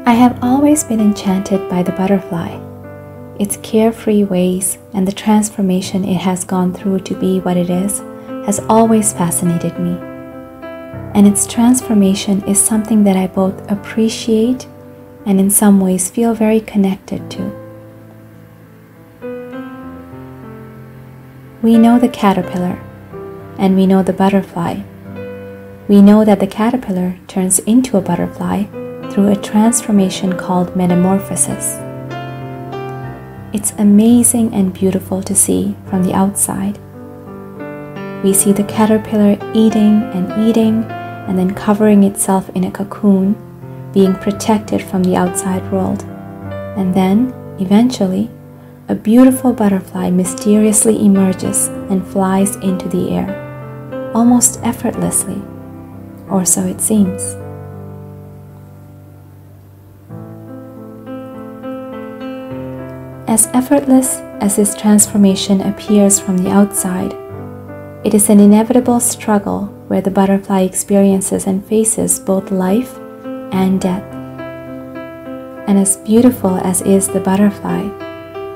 I have always been enchanted by the butterfly. Its carefree ways and the transformation it has gone through to be what it is has always fascinated me. And its transformation is something that I both appreciate and in some ways feel very connected to. We know the caterpillar, and we know the butterfly. We know that the caterpillar turns into a butterfly through a transformation called metamorphosis. It's amazing and beautiful to see from the outside. We see the caterpillar eating and then covering itself in a cocoon, being protected from the outside world. And then, eventually, a beautiful butterfly mysteriously emerges and flies into the air, almost effortlessly, or so it seems. As effortless as this transformation appears from the outside, it is an inevitable struggle where the butterfly experiences and faces both life and death. And as beautiful as is the butterfly,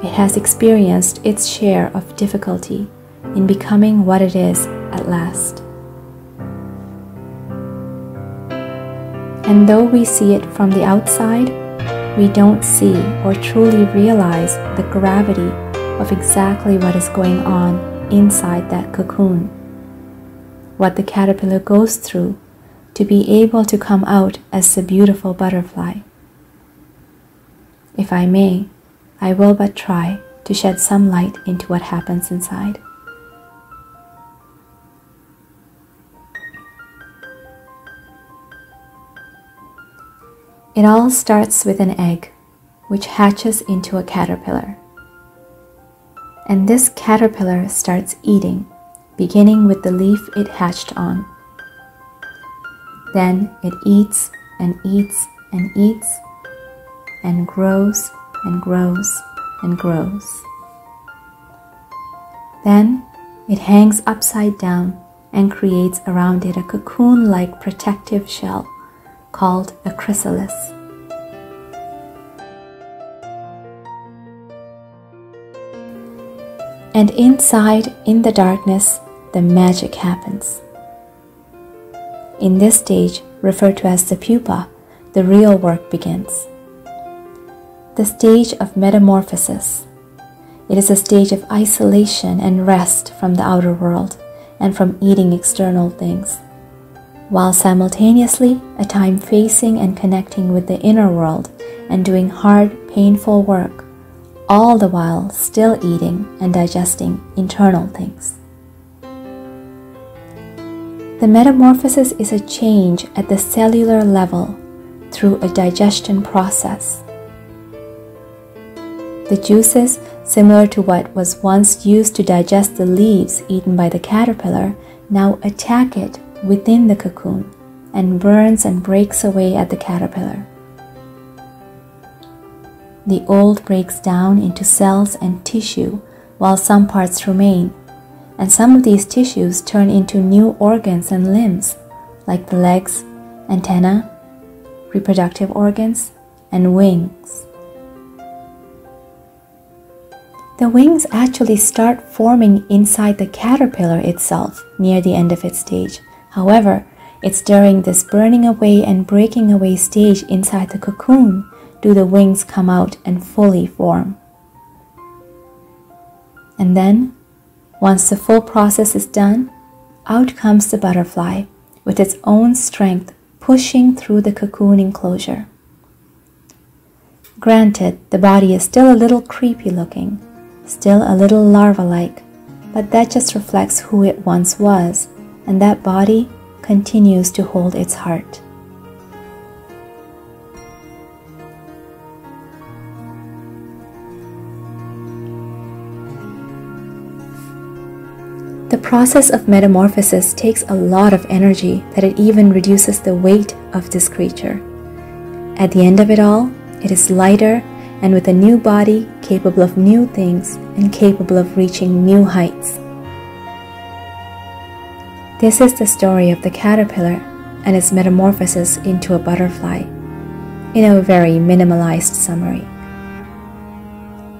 it has experienced its share of difficulty in becoming what it is at last. And though we see it from the outside, we don't see or truly realize the gravity of exactly what is going on inside that cocoon, what the caterpillar goes through to be able to come out as the beautiful butterfly. If I may, I will but try to shed some light into what happens inside. It all starts with an egg, which hatches into a caterpillar. And this caterpillar starts eating, beginning with the leaf it hatched on. Then it eats and eats and eats, and grows and grows and grows. Then it hangs upside down and creates around it a cocoon-like protective shell called a chrysalis. And inside, in the darkness, the magic happens. In this stage, referred to as the pupa, the real work begins. The stage of metamorphosis. It is a stage of isolation and rest from the outer world and from eating external things, while simultaneously a time facing and connecting with the inner world and doing hard, painful work, all the while still eating and digesting internal things. The metamorphosis is a change at the cellular level through a digestion process. The juices, similar to what was once used to digest the leaves eaten by the caterpillar, now attack it within the cocoon and burns and breaks away at the caterpillar. The old breaks down into cells and tissue while some parts remain, and some of these tissues turn into new organs and limbs, like the legs, antennae, reproductive organs, and wings. The wings actually start forming inside the caterpillar itself near the end of its stage. However, it's during this burning away and breaking away stage inside the cocoon do the wings come out and fully form. And then, once the full process is done, out comes the butterfly with its own strength pushing through the cocoon enclosure. Granted, the body is still a little creepy looking, still a little larva-like, but that just reflects who it once was, and that body continues to hold its heart. The process of metamorphosis takes a lot of energy that it even reduces the weight of this creature. At the end of it all, it is lighter and with a new body capable of new things and capable of reaching new heights. This is the story of the caterpillar and its metamorphosis into a butterfly. in a very minimalized summary.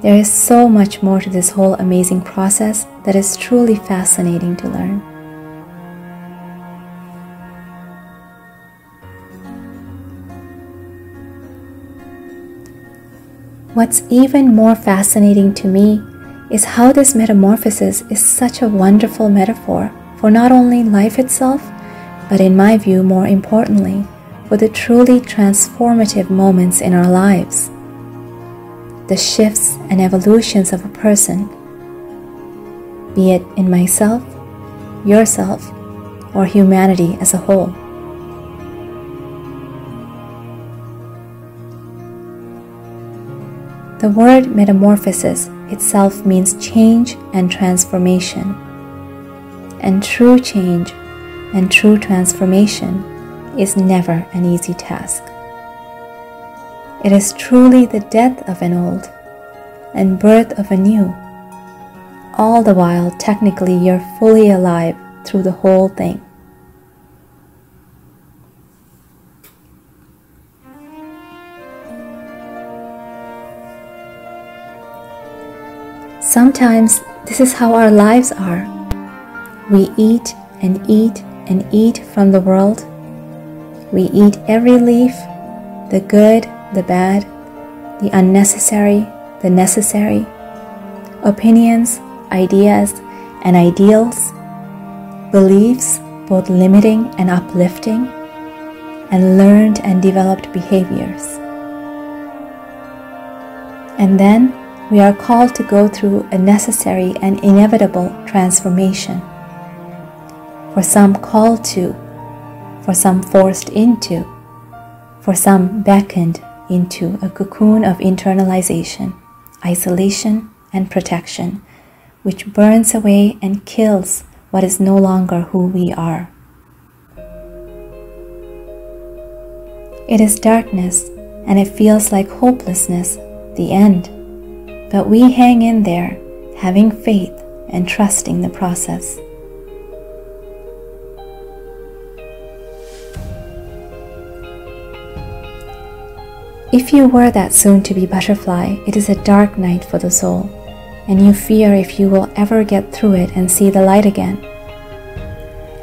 There is so much more to this whole amazing process that is truly fascinating to learn. What's even more fascinating to me is how this metamorphosis is such a wonderful metaphor for not only life itself, but in my view, more importantly, for the truly transformative moments in our lives. The shifts and evolutions of a person, be it in myself, yourself, or humanity as a whole. The word metamorphosis itself means change and transformation. And true change and true transformation is never an easy task. It is truly the death of an old and birth of a new, all the while technically you're fully alive through the whole thing. Sometimes this is how our lives are. We eat and eat and eat from the world. We eat every leaf, the good, the bad, the unnecessary, the necessary, opinions, ideas, and ideals, beliefs, both limiting and uplifting, and learned and developed behaviors. And then we are called to go through a necessary and inevitable transformation. For some called to, for some forced into, for some beckoned into a cocoon of internalization, isolation, and protection, which burns away and kills what is no longer who we are. It is darkness, and it feels like hopelessness, the end. But we hang in there, having faith and trusting the process. If you were that soon-to-be butterfly, it is a dark night for the soul, and you fear if you will ever get through it and see the light again.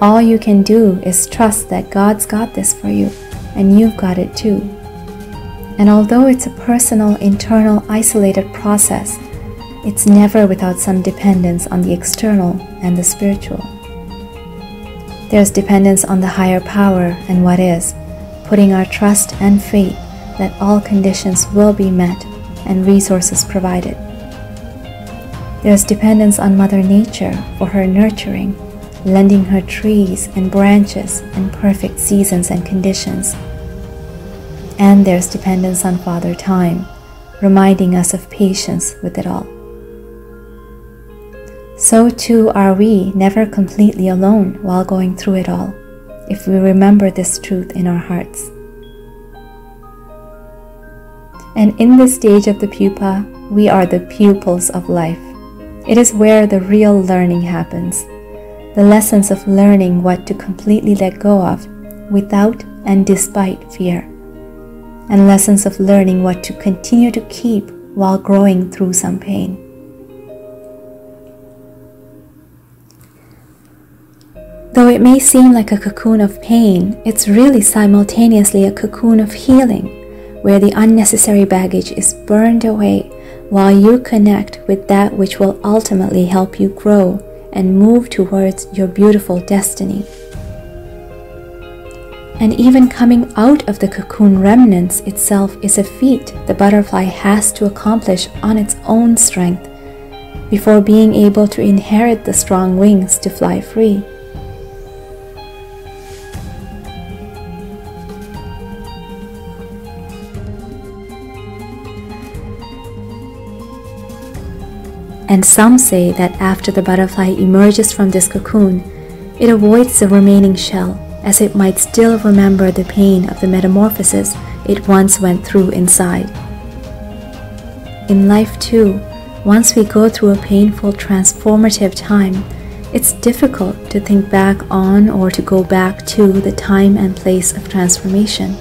All you can do is trust that God's got this for you, and you've got it too. And although it's a personal, internal, isolated process, it's never without some dependence on the external and the spiritual. There's dependence on the higher power and what is, putting our trust and faith that all conditions will be met and resources provided. There's dependence on Mother Nature for her nurturing, lending her trees and branches and perfect seasons and conditions. And there's dependence on Father Time, reminding us of patience with it all. So too are we never completely alone while going through it all, if we remember this truth in our hearts. And in this stage of the pupa, we are the pupils of life. It is where the real learning happens. The lessons of learning what to completely let go of without and despite fear. And lessons of learning what to continue to keep while growing through some pain. Though it may seem like a cocoon of pain, it's really simultaneously a cocoon of healing, where the unnecessary baggage is burned away while you connect with that which will ultimately help you grow and move towards your beautiful destiny. And even coming out of the cocoon remnants itself is a feat the butterfly has to accomplish on its own strength before being able to inherit the strong wings to fly free. And some say that after the butterfly emerges from this cocoon, it avoids the remaining shell, as it might still remember the pain of the metamorphosis it once went through inside. In life too, once we go through a painful, transformative time, it's difficult to think back on or to go back to the time and place of transformation.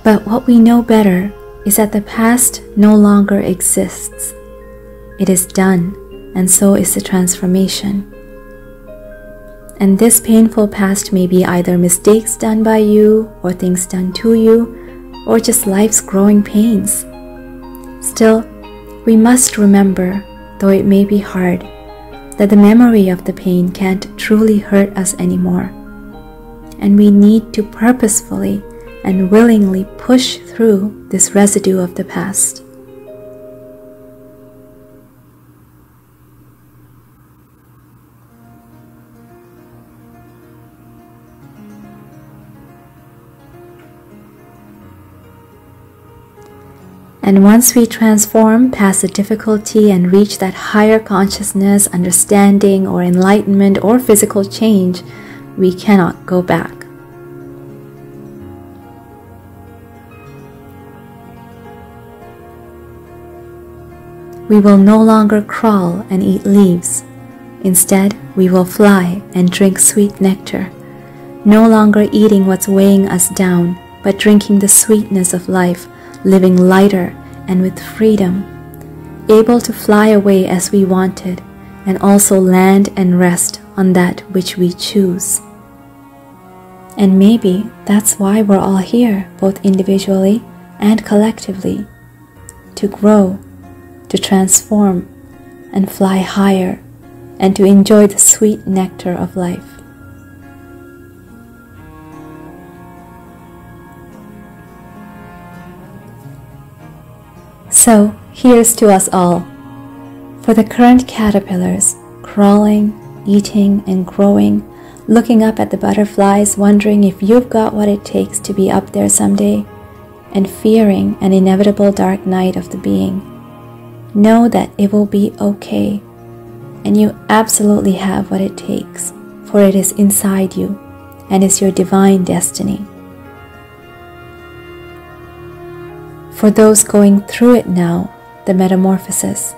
But what we know better is that the past no longer exists. It is done, and so is the transformation. And this painful past may be either mistakes done by you, or things done to you, or just life's growing pains. Still, we must remember, though it may be hard, that the memory of the pain can't truly hurt us anymore. And we need to purposefully and willingly push through this residue of the past. And once we transform past the difficulty and reach that higher consciousness, understanding, or enlightenment, or physical change, we cannot go back. We will no longer crawl and eat leaves. Instead, we will fly and drink sweet nectar, no longer eating what's weighing us down, but drinking the sweetness of life, living lighter and with freedom, able to fly away as we wanted, and also land and rest on that which we choose. And maybe that's why we're all here, both individually and collectively, to grow, to transform, and fly higher, and to enjoy the sweet nectar of life. So, here's to us all. For the current caterpillars, crawling, eating, and growing, looking up at the butterflies, wondering if you've got what it takes to be up there someday, and fearing an inevitable dark night of the being, know that it will be okay, and you absolutely have what it takes, for it is inside you, and is your divine destiny. For those going through it now, the metamorphosis,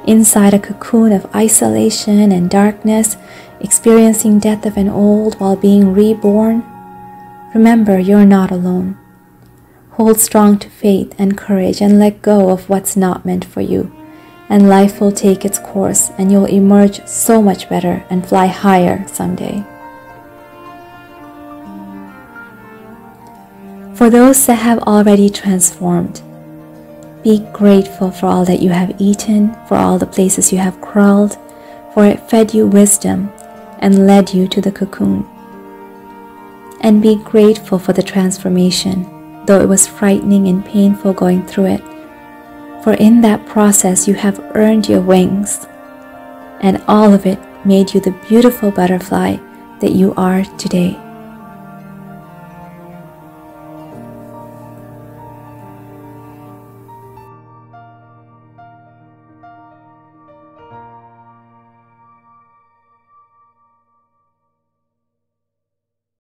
inside a cocoon of isolation and darkness, experiencing death of an old while being reborn, remember you're not alone. Hold strong to faith and courage and let go of what's not meant for you, and life will take its course and you'll emerge so much better and fly higher someday. For those that have already transformed, be grateful for all that you have eaten, for all the places you have crawled, for it fed you wisdom and led you to the cocoon. And be grateful for the transformation, though it was frightening and painful going through it, for in that process you have earned your wings, and all of it made you the beautiful butterfly that you are today.